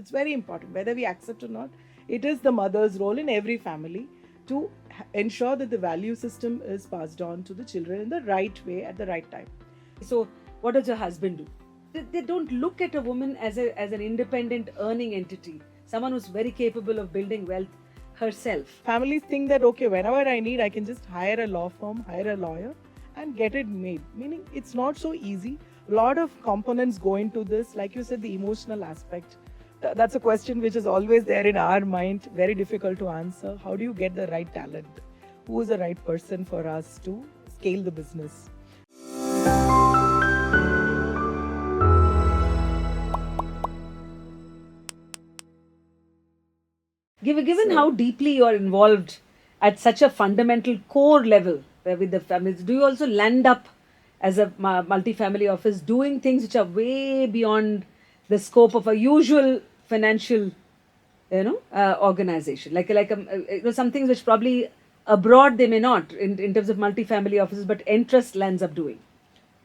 It's very important, whether we accept or not. It is the mother's role in every family to ensure that the value system is passed on to the children in the right way at the right time. So, what does your husband do? They don't look at a woman as an independent earning entity, someone who's very capable of building wealth herself. Families think that, okay, whenever I need, I can just hire a law firm, hire a lawyer, and get it made. Meaning, it's not so easy. A lot of components go into this. Like you said, the emotional aspect. That's a question which is always there in our mind, very difficult to answer. How do you get the right talent? Who is the right person for us to scale the business? Given how deeply you are involved at such a fundamental core level with the families, do you also land up as a multi-family office doing things which are way beyond the scope of a usual financial, organization? Some things which probably abroad they may not in terms of multi-family offices, but interest lands up doing.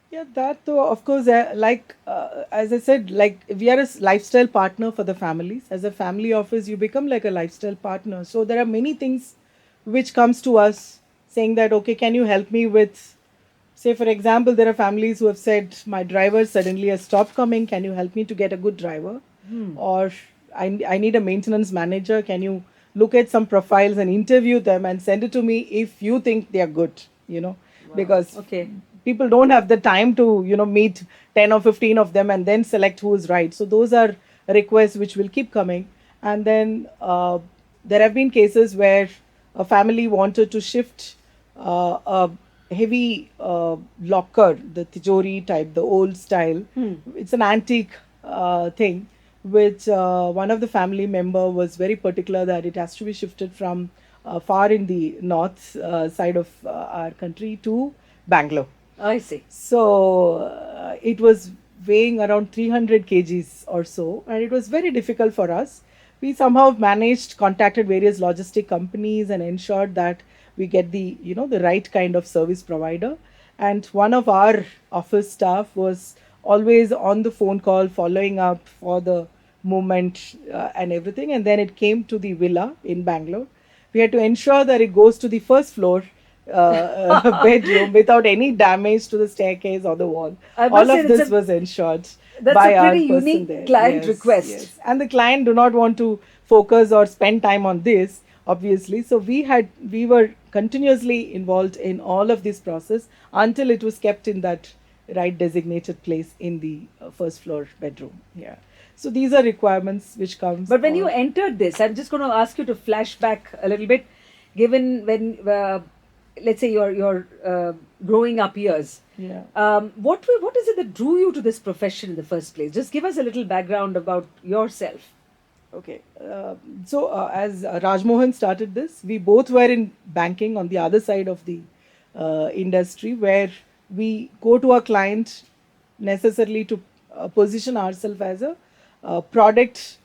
Yeah, that though, of course, as I said, like we are a lifestyle partner for the families. As a family office, you become like a lifestyle partner. So there are many things which comes to us saying that, okay, can you help me with, say, for example, there are families who have said, my driver suddenly has stopped coming. Can you help me to get a good driver? Or I need a maintenance manager. Can you look at some profiles and interview them and send it to me if you think they are good, because Okay. people don't have the time to, meet 10 or 15 of them and then select who is right. So those are requests which will keep coming. And then there have been cases where a family wanted to shift a heavy locker, the tijori type, the old style. It's an antique thing, which one of the family member was very particular that it has to be shifted from far in the north side of our country to Bangalore. I see. So it was weighing around 300 kgs or so, and it was very difficult for us. We somehow managed, contacted various logistic companies, and ensured that we get the right kind of service provider. And one of our office staff was always on the phone call, following up for the movement and everything. And then it came to the villa in Bangalore. We had to ensure that it goes to the first floor bedroom without any damage to the staircase or the wall. I All must say of this was ensured that's by a our pretty person unique there. client Yes, request. yes. And the client do not want to focus or spend time on this, obviously. So we were continuously involved in all of this process until it was kept in that right designated place in the first floor bedroom. Yeah. So these are requirements which comes. But when you entered this, I'm just going to ask you to flash back a little bit, given when, let's say, your growing up years. Yeah. What is it that drew you to this profession in the first place? Just give us a little background about yourself. Okay. So, as Rajmohan started this, we both were in banking on the other side of the industry, where we go to our client necessarily to position ourselves as a product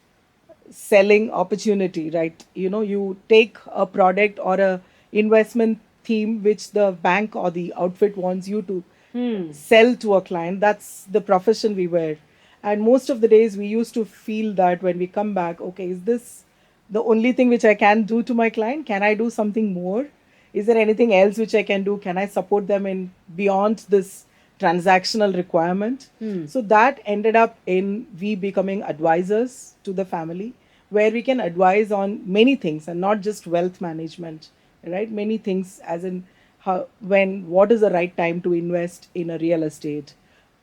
selling opportunity, right? You take a product or a investment theme which the bank or the outfit wants you to sell to a client. That's the profession we were. And most of the days we used to feel that when we come back, okay, is this the only thing which I can do to my client? Can I do something more? Is there anything else which I can do? Can I support them in beyond this transactional requirement? So that ended up in we becoming advisors to the family, where we can advise on many things and not just wealth management, right? Many things, as in what is the right time to invest in a real estate?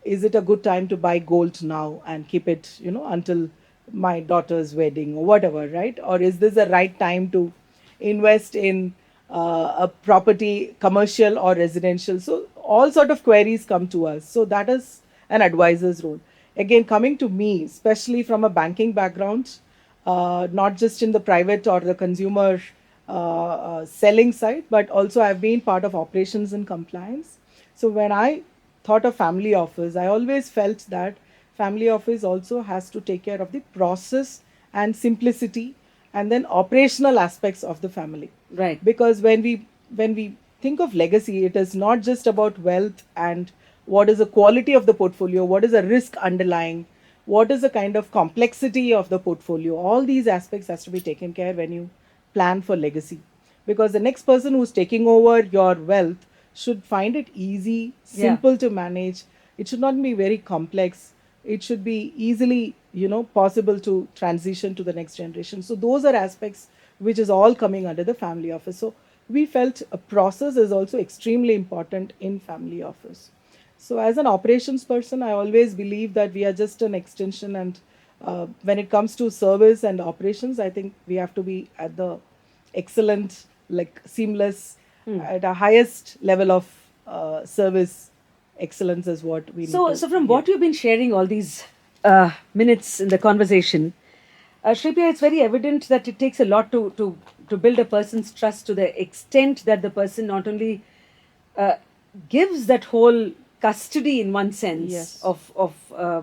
Is it a good time to buy gold now and keep it, until my daughter's wedding or whatever, right? Or is this the right time to invest in a property, commercial or residential? So all sort of queries come to us. So that is an advisor's role. Again, coming to me, especially from a banking background, not just in the private or the consumer selling side, but also I've been part of operations and compliance. So when I thought of family office, I always felt that family office also has to take care of the process and simplicity and then operational aspects of the family. Right. Because when we think of legacy, it is not just about wealth and what is the quality of the portfolio, what is the risk underlying, what is the kind of complexity of the portfolio. All these aspects has to be taken care when you plan for legacy, because the next person who's taking over your wealth should find it easy, Yeah. simple to manage. It should not be very complex. It should be easily, possible to transition to the next generation. So those are aspects which is all coming under the family office. So we felt a process is also extremely important in family office. So, as an operations person, I always believe that we are just an extension, and when it comes to service and operations, I think we have to be at the excellent, like seamless, at a highest level of service excellence is what we need So, to. so from Yeah. what you've been sharing all these minutes in the conversation, Shripya, it's very evident that it takes a lot to build a person's trust to the extent that the person not only uh, gives that whole custody in one sense Yes. of uh,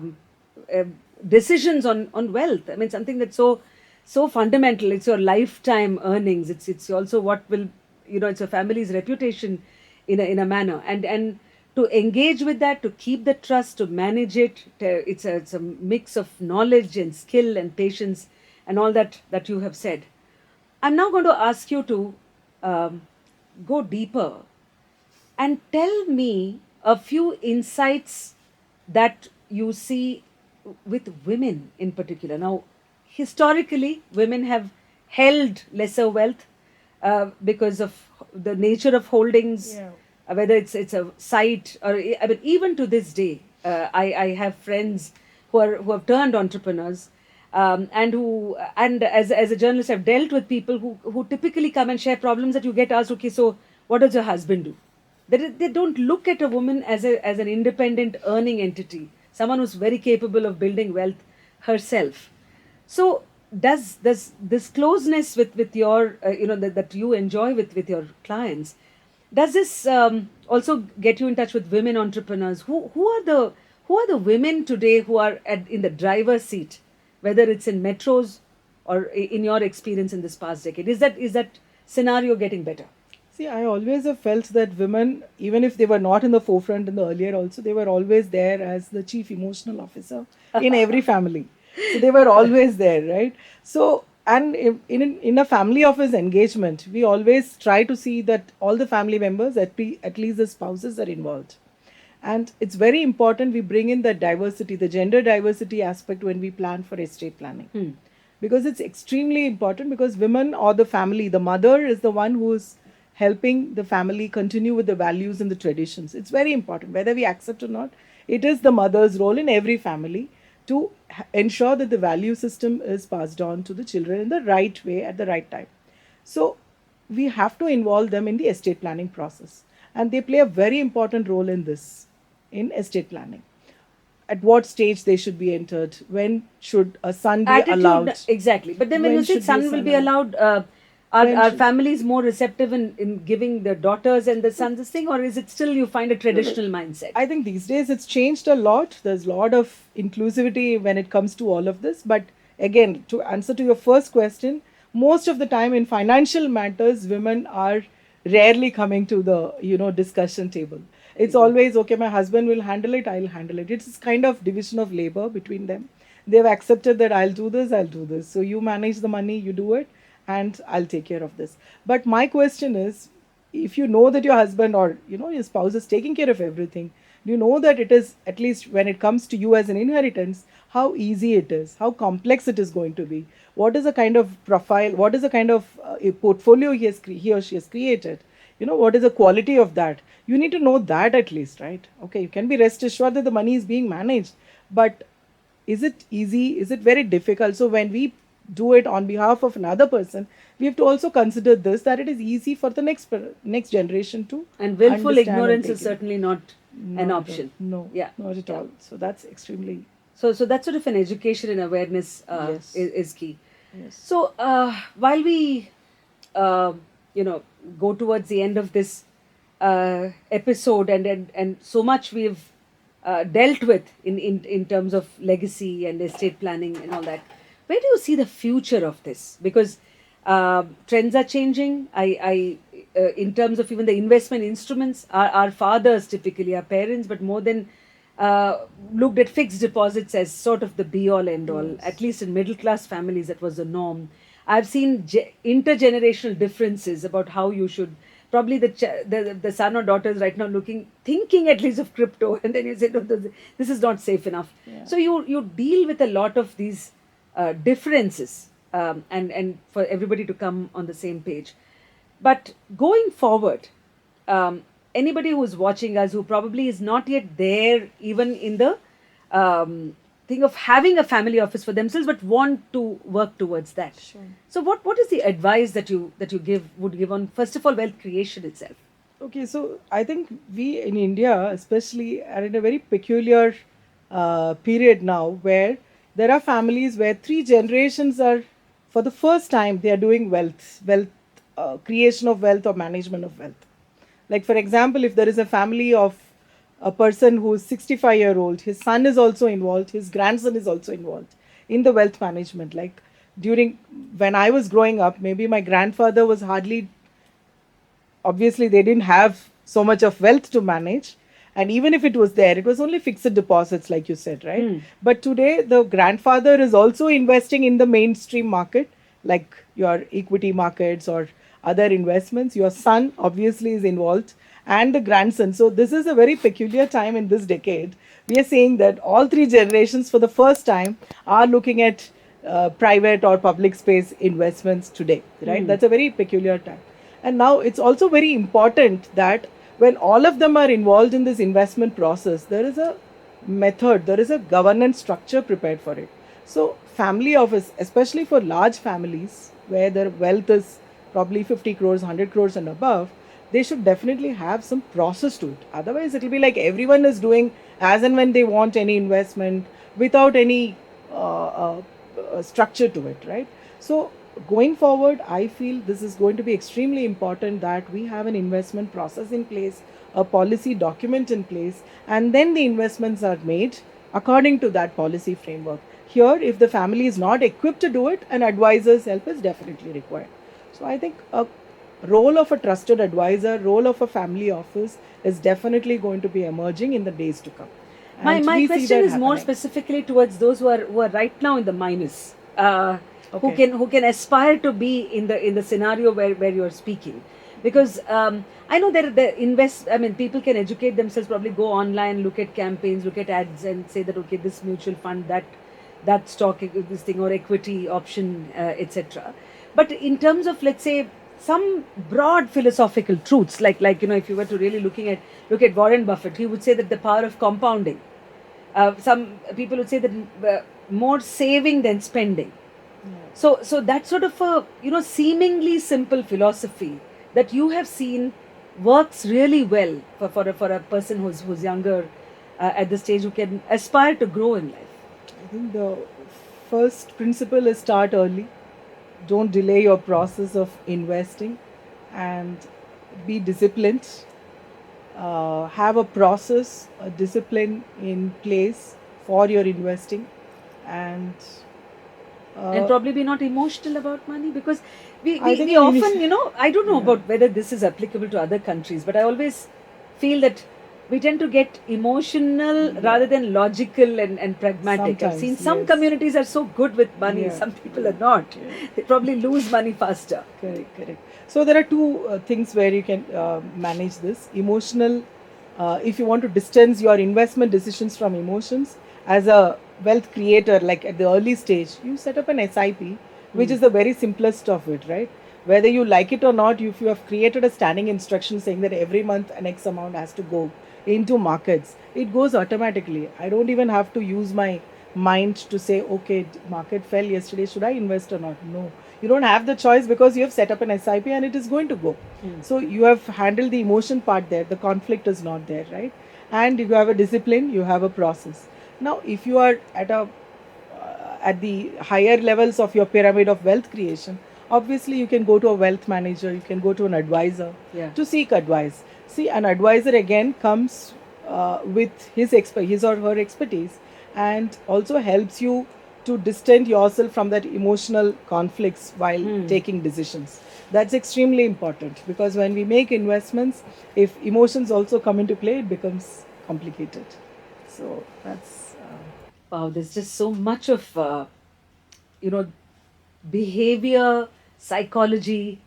decisions on wealth. I mean, something that's so fundamental. It's your lifetime earnings. It's also what will, it's your family's reputation in a manner, and to engage with that, to keep the trust, to manage it. It's a mix of knowledge and skill and patience and all that you have said. I'm now going to ask you to um, go deeper and tell me a few insights that you see with women in particular. Now, historically, women have held lesser wealth because of the nature of holdings, Yeah. whether it's a site or I mean, even to this day, I have friends who have turned entrepreneurs. And as a journalist, I've dealt with people who typically come and share problems that you get asked, okay, so what does your husband do? They don't look at a woman as an independent earning entity, someone who's very capable of building wealth herself. So does this closeness with your that you enjoy with your clients, does this also get you in touch with women entrepreneurs? Who are the women today who are in the driver's seat, whether it's in metros or in your experience in this past decade? Is that scenario getting better? See, I always have felt that women, even if they were not in the forefront in the earlier also, they were always there as the chief emotional officer in every family. So they were always there, right? So, and in a family office engagement, we always try to see that all the family members, at least the spouses, are involved. And it's very important we bring in the diversity, the gender diversity aspect when we plan for estate planning, because it's extremely important, because women or the family, the mother is the one who's helping the family continue with the values and the traditions. It's very important whether we accept or not. It is the mother's role in every family to ensure that the value system is passed on to the children in the right way at the right time. So we have to involve them in the estate planning process, and they play a very important role in this, in estate planning. At what stage they should be entered, when should a son be Attitude, allowed, exactly. But then when you when say should be a son will son be allowed, allowed, are, when are should. families more receptive in giving their daughters and the sons this thing, or is it still you find a No, no. traditional mindset? I think these days it's changed a lot. There's a lot of inclusivity when it comes to all of this. But again, to answer to your first question, most of the time in financial matters, women are rarely coming to the discussion table. Very It's good. always okay. My husband will handle it. I'll handle it. It's kind of division of labor between them. They've accepted that I'll do this. I'll do this. So you manage the money. You do it, and I'll take care of this. But my question is, if you know that your husband or your spouse is taking care of everything, you know that it is, at least when it comes to you as an inheritance, how easy it is, how complex it is going to be, what is the kind of profile, what is the kind of a portfolio he or she has created, what is the quality of that. You need to know that at least, right? Okay, you can be rest assured that the money is being managed, but is it easy, is it very difficult? So when we do it on behalf of another person, we have to also consider this, that it is easy for the next generation to And willful understand and ignorance is take it. certainly not an Not at all. option. No, Yeah, not at yeah. all. So that's extremely. So that sort of an education and awareness Yes. is key. Yes. So while we uh, go towards the end of this episode, and so much we've dealt with in terms of legacy and estate planning and all that, where do you see the future of this? Because trends are changing. In terms of even the investment instruments, our fathers, typically our parents, but more than looked at fixed deposits as sort of the be all end all. At Yes. least in middle class families, that was the norm. I've seen intergenerational differences about how you should. Probably the son or daughters right now thinking at least of crypto, and then you say, no, this is not safe enough. Yeah. So you deal with a lot of these differences, and for everybody to come on the same page. But going forward, anybody who's watching us who probably is not yet there, even in the thing of having a family office for themselves, but want to work towards that. Sure. So, what is the advice that you would give on, first of all, wealth creation itself? Okay, so I think we in India, especially, are in a very peculiar period now where there are families where three generations are, for the first time, they are doing wealth, creation of wealth or management of wealth. Like, for example, if there is a family of a person who is 65-year-old, his son is also involved, his grandson is also involved in the wealth management. Like, during when I was growing up, maybe my grandfather was hardly, obviously they didn't have so much of wealth to manage, and even if it was there, it was only fixed deposits, like you said, right? Hmm. But today the grandfather is also investing in the mainstream market, like your equity markets or other investments. Your son obviously is involved, and the grandson. So this is a very peculiar time in this decade. We are seeing that all three generations for the first time are looking at private or public space investments today, right? Hmm. That's a very peculiar time. And now it's also very important that when all of them are involved in this investment process, there is a method, there is a governance structure prepared for it. So, family office, especially for large families where their wealth is probably 50 crores, 100 crores, and above, they should definitely have some process to it. Otherwise, it will be like everyone is doing as and when they want any investment without any structure to it, right? So, going forward, I feel this is going to be extremely important that we have an investment process in place, a policy document in place, and then the investments are made according to that policy framework. Here, if the family is not equipped to do it, an advisor's help is definitely required. So, I think a role of a trusted advisor, role of a family office is definitely going to be emerging in the days to come. My And my we see question that is more happening. specifically towards those who are right now in the minus, Okay. who can aspire to be in the scenario where you are speaking, because I know there invest. I mean, people can educate themselves. Probably go online, look at campaigns, look at ads, and say that, okay, this mutual fund, that stock, this thing, or equity option, etc. But in terms of, let's say, some broad philosophical truths, like if you were to really look at Warren Buffett, he would say that the power of compounding. Some people would say that more saving than spending. So that sort of a seemingly simple philosophy that you have seen works really well for a person who's younger, at the stage, who can aspire to grow in life. I think the first principle is start early. Don't delay your process of investing, and be disciplined. Have a process, a discipline in place for your investing, and And uh, probably be not emotional about money, because we, I we, think we often, I don't know yeah, about whether this is applicable to other countries, but I always feel that we tend to get emotional rather yeah, than logical and pragmatic. I've seen sometimes some yes, communities are so good with money, yeah, some people yeah, are not. yeah. They probably lose money faster. Correct, correct. So there are two things where you can manage this. Emotional, if you want to distance your investment decisions from emotions, as a wealth creator, like at the early stage, you set up an SIP, which Hmm. is the very simplest of it, right? Whether you like it or not, if you have created a standing instruction saying that every month an X amount has to go into markets, it goes automatically. I don't even have to use my mind to say, okay, market fell yesterday, should I invest or not? No, you don't have the choice because you have set up an SIP and it is going to go. Hmm. So you have handled the emotion part there, the conflict is not there, right? And if you have a discipline, you have a process. Now, if you are at the higher levels of your pyramid of wealth creation, obviously you can go to a wealth manager, you can go to an advisor Yeah. to seek advice. See, an advisor again comes with his or her expertise, and also helps you to distance yourself from that emotional conflicts while Hmm. taking decisions. That's extremely important, because when we make investments, if emotions also come into play, it becomes complicated. So that's Wow, there's just so much of you know behavior, psychology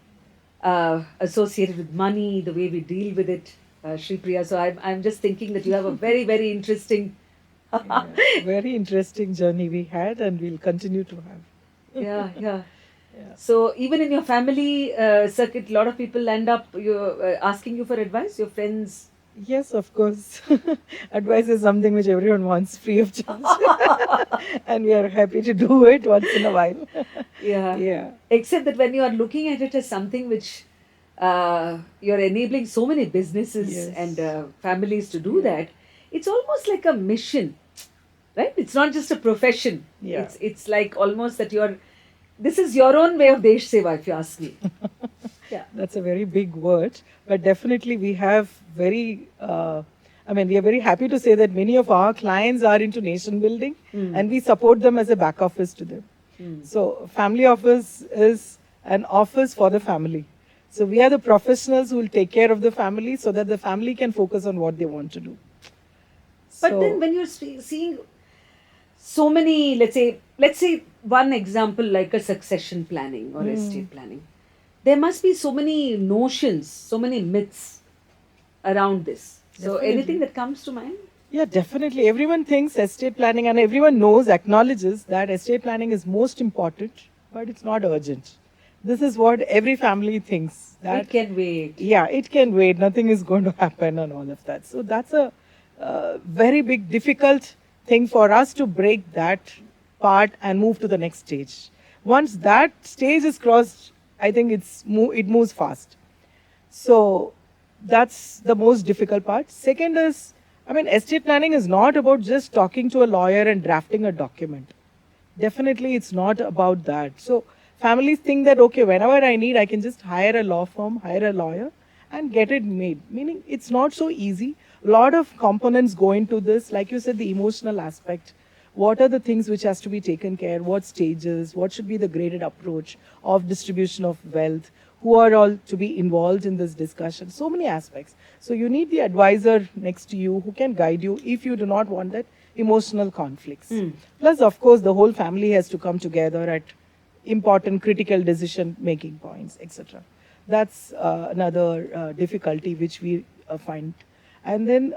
associated with money, the way we deal with it, Shri Priya. So I'm just thinking that you have a very very interesting. yeah, very interesting journey we had, and we'll continue to have. Yeah, yeah. Yeah. So even in your family circuit, a lot of people end up asking you for advice. Your friends. Yes, of course. Advice is something which everyone wants free of charge, and we are happy to do it once in a while. Yeah. Yeah. Except that when you are looking at it as something which you're enabling so many businesses and Yes. families to do Yeah. that, it's almost like a mission, right? It's not just a profession. Yeah. It's like almost that you're. This is your own way of desh seva, if you ask me. Yeah. That's a very big word, but definitely we have very, I mean, we are very happy to say that many of our clients are into nation building and we support them as a back office to them. So, family office is an office for the family. So, we are the professionals who will take care of the family so that the family can focus on what they want to do. But then So, when you're seeing so many, let's say one example like a succession planning or estate planning, there must be so many notions, so many myths around this. So anything definitely. that comes to mind? Yeah, definitely. Everyone thinks estate planning and everyone knows, acknowledges that estate planning is most important, but it's not urgent. This is what every family thinks It that, can wait. yeah, it can wait, nothing is going to happen and all of that. So that's a very big, difficult thing for us to break that part and move to the next stage. Once that stage is crossed, I think it moves fast. So that's the most difficult part. Second is, I mean, estate planning is not about just talking to a lawyer and drafting a document. Definitely, it's not about that. So families think that, okay, whenever I need, I can just hire a law firm, hire a lawyer, and get it made. Meaning, it's not so easy. A lot of components go into this. Like you said, the emotional aspect. What are the things which has to be taken care? What stages? What should be the graded approach of distribution of wealth? Who are all to be involved in this discussion? So many aspects. So you need the advisor next to you who can guide you if you do not want that emotional conflicts. Plus, of course, the whole family has to come together at important critical decision making points, etc. That's another difficulty which we find. And then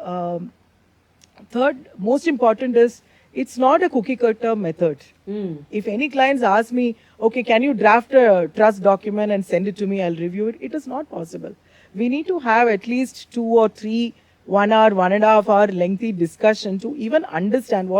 third, most important is it's not a cookie cutter method. If any clients ask me, okay, can you draft a trust document and send it to me, I'll review it. It is not possible. We need to have at least 2 or 3 1 hour, 1.5 hour lengthy discussion to even understand who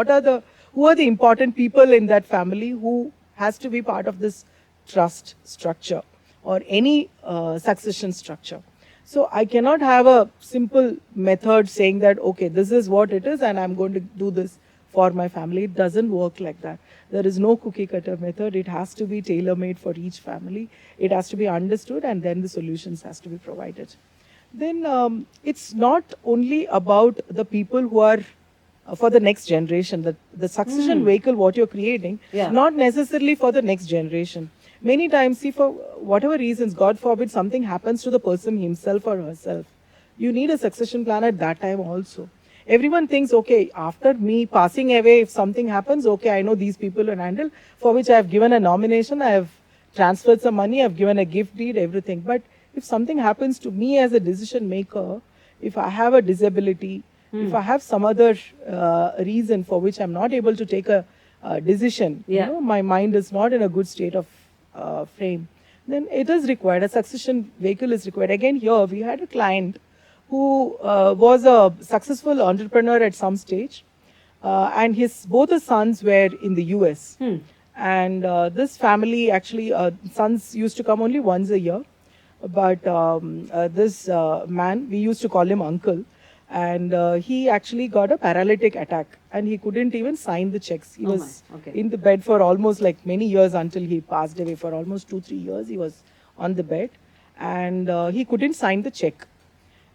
are the important people in that family who has to be part of this trust structure or any succession structure. So I cannot have a simple method saying that, okay, this is what it is and I'm going to do this for my family. It doesn't work like that. There is no cookie cutter method. It has to be tailor made for each family. It has to be understood and then the solutions has to be provided. Then it's not only about the people who are for the next generation, the succession vehicle, what you're creating, Yeah. not necessarily for the next generation. Many times, see, for whatever reasons, God forbid, something happens to the person himself or herself. You need a succession plan at that time also. Everyone thinks, okay, after me passing away, if something happens, okay, I know these people will handle, for which I have given a nomination, I have transferred some money, I've given a gift deed, everything. But if something happens to me as a decision maker, if I have a disability, if I have some other reason for which I'm not able to take a decision, Yeah. my mind is not in a good state of frame, then it is required. A succession vehicle is required. Again, here we had a client who was a successful entrepreneur at some stage, and both his sons were in the US. And this family actually, sons used to come only once a year, but this man, we used to call him uncle, and he actually got a paralytic attack and he couldn't even sign the checks. He Oh my, was okay. in the bed for almost like many years until he passed away. For almost 2 3 years he was on the bed, and he couldn't sign the check,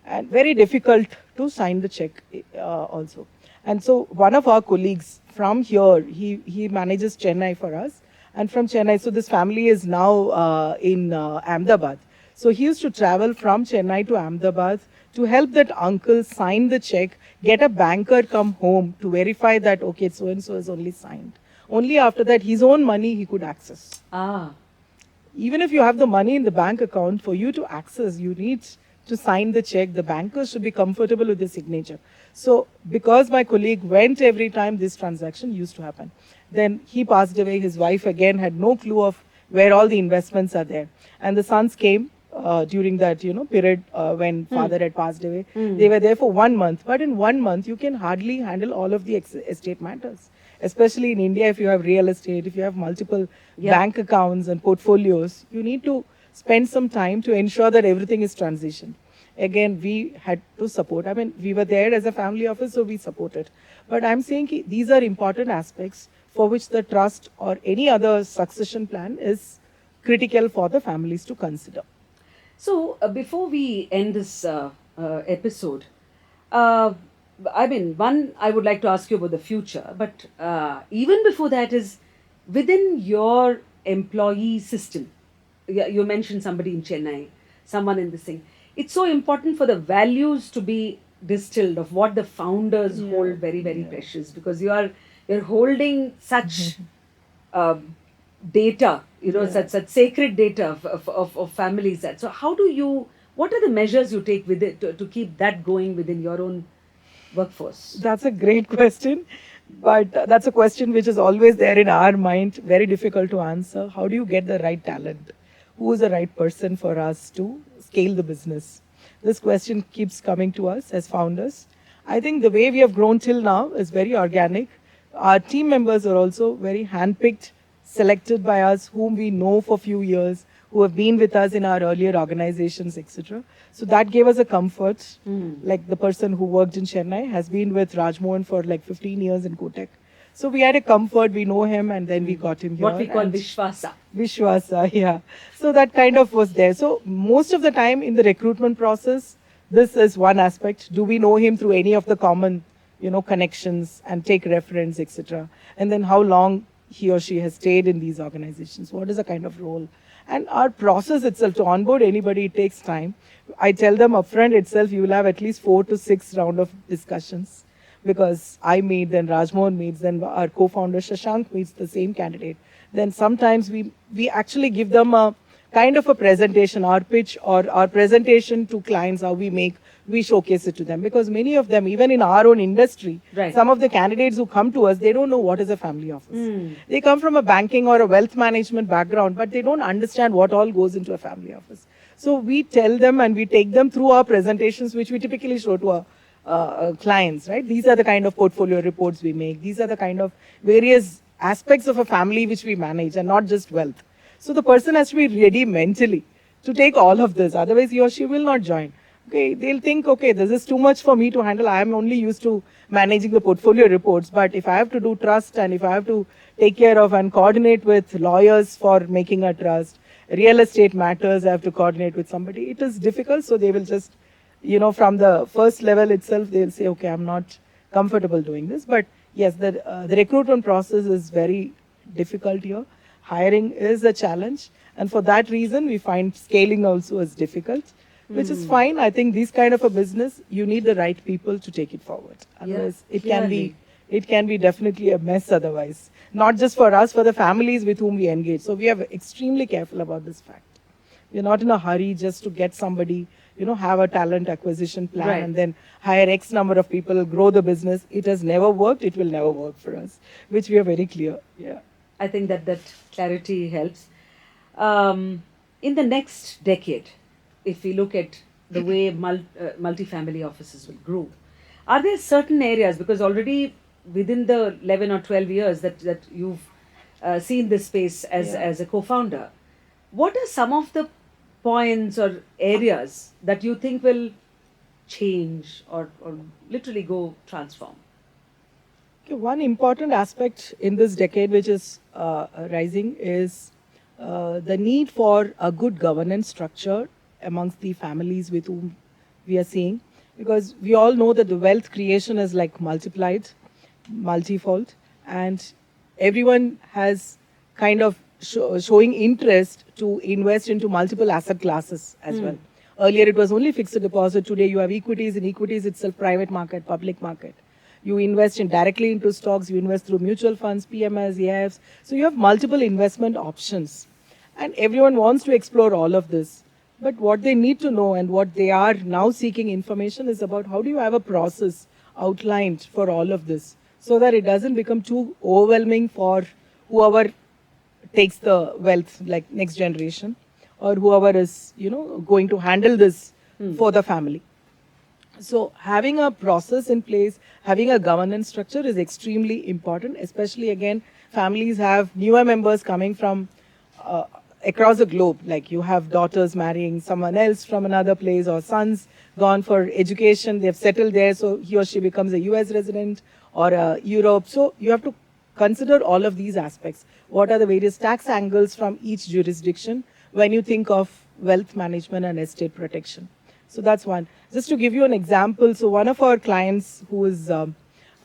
and very difficult to sign the check also. And so one of our colleagues from here, he manages Chennai for us, and from Chennai, so this family is now in Ahmedabad. So he used to travel from Chennai to Ahmedabad to help that uncle sign the check, get a banker come home to verify that, okay, so and so has only signed. Only after that, his own money he could access. Ah, Even if you have the money in the bank account, for you to access, you need to sign the check. The banker should be comfortable with the signature. So, because my colleague went every time this transaction used to happen, then he passed away. His wife again had no clue of where all the investments are there. And the sons came during that period when father had passed away. They were there for 1 month. But in 1 month, you can hardly handle all of the estate matters. Especially in India, if you have real estate, if you have multiple bank accounts and portfolios, you need to spend some time to ensure that everything is transitioned. Again, we had to support. I mean, we were there as a family office, so we supported. But I'm saying these are important aspects for which the trust or any other succession plan is critical for the families to consider. so before we end this episode, uh, I mean, one, I would like to ask you about the future, but even before that is within your employee system. You mentioned somebody in Chennai, someone in this thing. It's so important for the values to be distilled of what the founders hold very, very precious, because you're holding such data, such sacred data of families. That so, how do you? What are the measures you take with it to keep that going within your own workforce? That's a great question, but that's a question which is always there in our mind, very difficult to answer. How do you get the right talent? Who is the right person for us to scale the business? This question keeps coming to us as founders. I think the way we have grown till now is very organic. Our team members are also very handpicked, selected by us, whom we know for few years, who have been with us in our earlier organizations, etc. So that gave us a comfort. Like the person who worked in Chennai has been with Rajmohan for like 15 years in Kotak. So we had a comfort, we know him, and then we got him here. What we call and Vishwasa. Vishwasa, yeah. So that kind of was there. So most of the time in the recruitment process, this is one aspect. Do we know him through any of the common, connections and take reference, etc. And then how long he or she has stayed in these organizations. What is the kind of role? And our process itself, to onboard anybody, it takes time. I tell them upfront itself, you will have at least 4 to 6 round of discussions, because I meet, then Rajmohan meets, then our co-founder Shashank meets the same candidate. Then sometimes we actually give them a kind of a presentation, our pitch or our presentation to clients, how we showcase it to them. Because many of them, even in our own industry, Right. some of the candidates who come to us, they don't know what is a family office. They come from a banking or a wealth management background, but they don't understand what all goes into a family office. So we tell them and we take them through our presentations, which we typically show to our clients, right? These are the kind of portfolio reports we make. These are the kind of various aspects of a family which we manage, and not just wealth. So the person has to be ready mentally to take all of this. Otherwise, he or she will not join. Okay, they'll think, okay, this is too much for me to handle. I am only used to managing the portfolio reports. But if I have to do trust, and if I have to take care of and coordinate with lawyers for making a trust, real estate matters, I have to coordinate with somebody. It is difficult. So they will just, from the first level itself, they'll say, okay, I'm not comfortable doing this. But yes, the recruitment process is very difficult here. Hiring is a challenge. And for that reason, we find scaling also is difficult, which is fine. I think this kind of a business, you need the right people to take it forward. Otherwise, it can be definitely a mess otherwise. Not just for us, for the families with whom we engage. So we are extremely careful about this fact. We're not in a hurry just to get somebody, have a talent acquisition plan, Right. and then hire X number of people, grow the business. It has never worked. It will never work for us, which we are very clear. Yeah. I think that clarity helps. In the next decade, if we look at the way multifamily offices will grow, are there certain areas, because already within the 11 or 12 years that you've seen this space as a co-founder, what are some of the points or areas that you think will change or literally go transform? Okay, one important aspect in this decade which is rising is the need for a good governance structure amongst the families with whom we are seeing. Because we all know that the wealth creation is like multiplied, multifold, and everyone has kind of showing interest to invest into multiple asset classes as well. Earlier it was only fixed deposit. Today you have equities. In equities itself, private market, public market. You invest in directly into stocks. You invest through mutual funds, PMS, EFs. So you have multiple investment options, and everyone wants to explore all of this. But what they need to know and what they are now seeking information is about how do you have a process outlined for all of this so that it doesn't become too overwhelming for whoever takes the wealth, like next generation, or whoever is, going to handle this for the family. So having a process in place, having a governance structure is extremely important, especially again, families have newer members coming from uh, across the globe. Like you have daughters marrying someone else from another place, or sons gone for education, they've settled there, so he or she becomes a US resident or Europe. So you have to consider all of these aspects. What are the various tax angles from each jurisdiction when you think of wealth management and estate protection? So that's one. Just to give you an example, so one of our clients who is a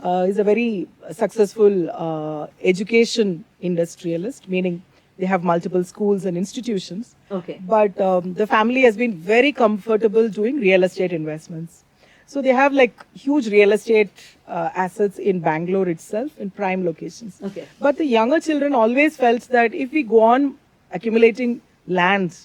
very successful education industrialist, meaning they have multiple schools and institutions. Okay. But the family has been very comfortable doing real estate investments. So they have like huge real estate assets in Bangalore itself, in prime locations. Okay. But the younger children always felt that if we go on accumulating land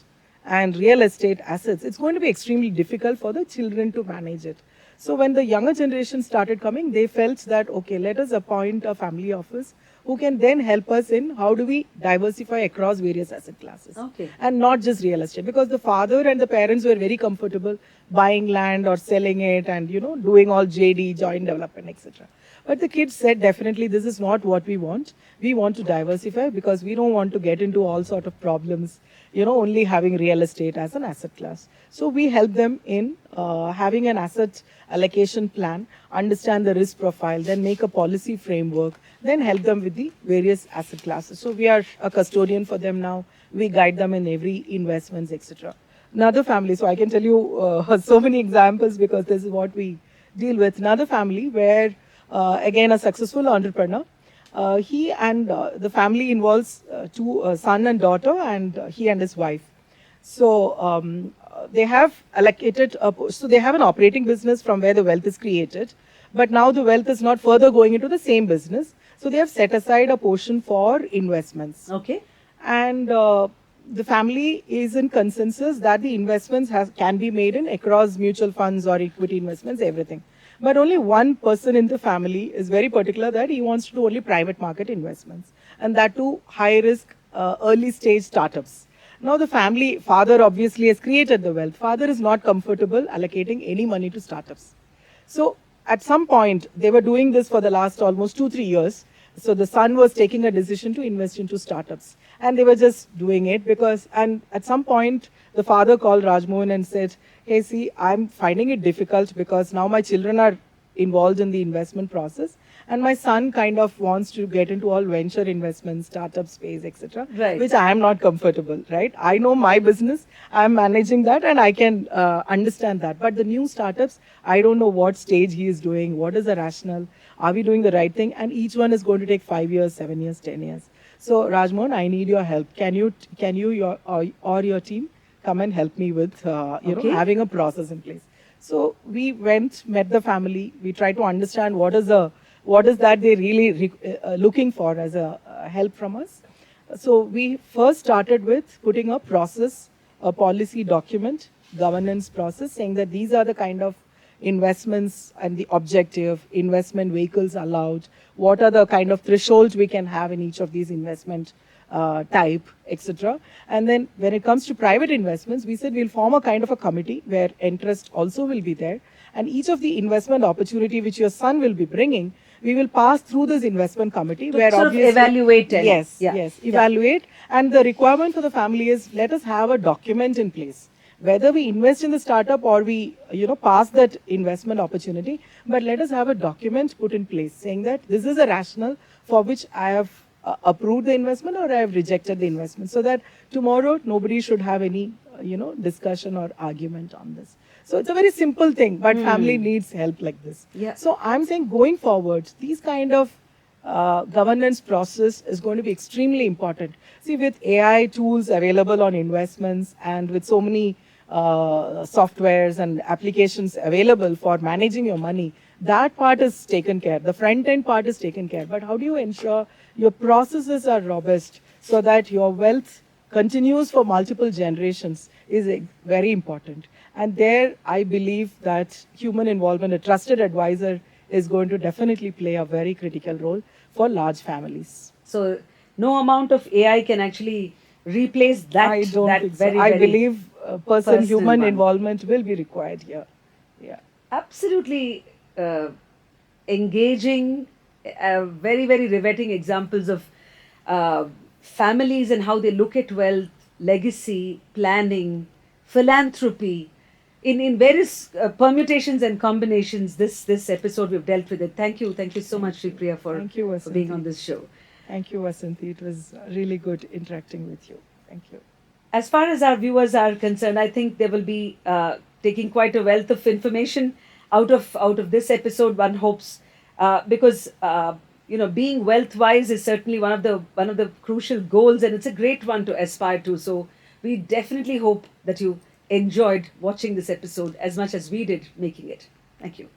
and real estate assets, it's going to be extremely difficult for the children to manage it. So when the younger generation started coming, they felt that, okay, let us appoint a family office who can then help us in how do we diversify across various asset classes. Okay. And not just real estate, because the father and the parents were very comfortable buying land or selling it and, doing all JD, joint development, etc. But the kids said, definitely this is not what we want. We want to diversify because we don't want to get into all sort of problems, only having real estate as an asset class. So we help them in having an asset allocation plan, understand the risk profile, then make a policy framework, then help them with the various asset classes. So we are a custodian for them now. We guide them in every investments, etc. Another family, so I can tell you so many examples because this is what we deal with. Another family where, again, a successful entrepreneur, he and the family involves two son and daughter, and he and his wife. So they have allocated, so they have an operating business from where the wealth is created, but now the wealth is not further going into the same business. So they have set aside a portion for investments. Okay. And the family is in consensus that the investments can be made in across mutual funds or equity investments, everything. But only one person in the family is very particular that he wants to do only private market investments, and that too high risk, early stage startups. Now the family, father obviously has created the wealth. Father is not comfortable allocating any money to startups. So at some point, they were doing this for the last almost 2-3 years. So the son was taking a decision to invest into startups, and they were just doing it because, and at some point, the father called Rajmohan and said, hey, see, I'm finding it difficult because now my children are involved in the investment process, and my son kind of wants to get into all venture investments, startup space, etc., Right. which I am not comfortable, right? I know my business, I'm managing that, and I can understand that. But the new startups, I don't know what stage he is doing, what is the rationale, are we doing the right thing? And each one is going to take 5 years, 7 years, 10 years. So Rajmohan, I need your help. Can you or your team come and help me with Okay. having a process in place? So we went, met the family. We tried to understand what is that they really looking for as a help from us. So we first started with putting a process, a policy document, governance process, saying that these are the kind of investments and the objective, investment vehicles allowed, what are the kind of thresholds we can have in each of these investment type, etc. And then when it comes to private investments, we said we'll form a kind of a committee where interest also will be there. And each of the investment opportunity which your son will be bringing, we will pass through this investment committee To where sort of obviously evaluate it. Yes, Yeah. yes, Yeah. evaluate. And the requirement for the family is let us have a document in place. Whether we invest in the startup or we, pass that investment opportunity, but let us have a document put in place saying that this is a rationale for which I have approved the investment or I have rejected the investment, so that tomorrow nobody should have any, discussion or argument on this. So it's a very simple thing, but family needs help like this. Yeah. So I'm saying going forward, these kind of governance process is going to be extremely important. See, with AI tools available on investments and with so many softwares and applications available for managing your money, that part is taken care. The front end part is taken care. But how do you ensure your processes are robust so that your wealth continues for multiple generations is very important. And there, I believe that human involvement, a trusted advisor, is going to definitely play a very critical role for large families. So no amount of AI can actually replace that. I don't that think so. very, I very believe personal human one. involvement will be required here. Yeah. Absolutely engaging, very, very riveting examples of families and how they look at wealth, legacy, planning, philanthropy. In various permutations and combinations, this episode we've dealt with it. Thank you so much, Shripriya, Thank you, for being on Vasanthi. this show. Thank you, Vasanthi. It was really good interacting with you. Thank you. As far as our viewers are concerned, I think they will be taking quite a wealth of information out of this episode. One hopes, because being wealth wise is certainly one of the crucial goals, and it's a great one to aspire to. So we definitely hope that you enjoyed watching this episode as much as we did making it. Thank you.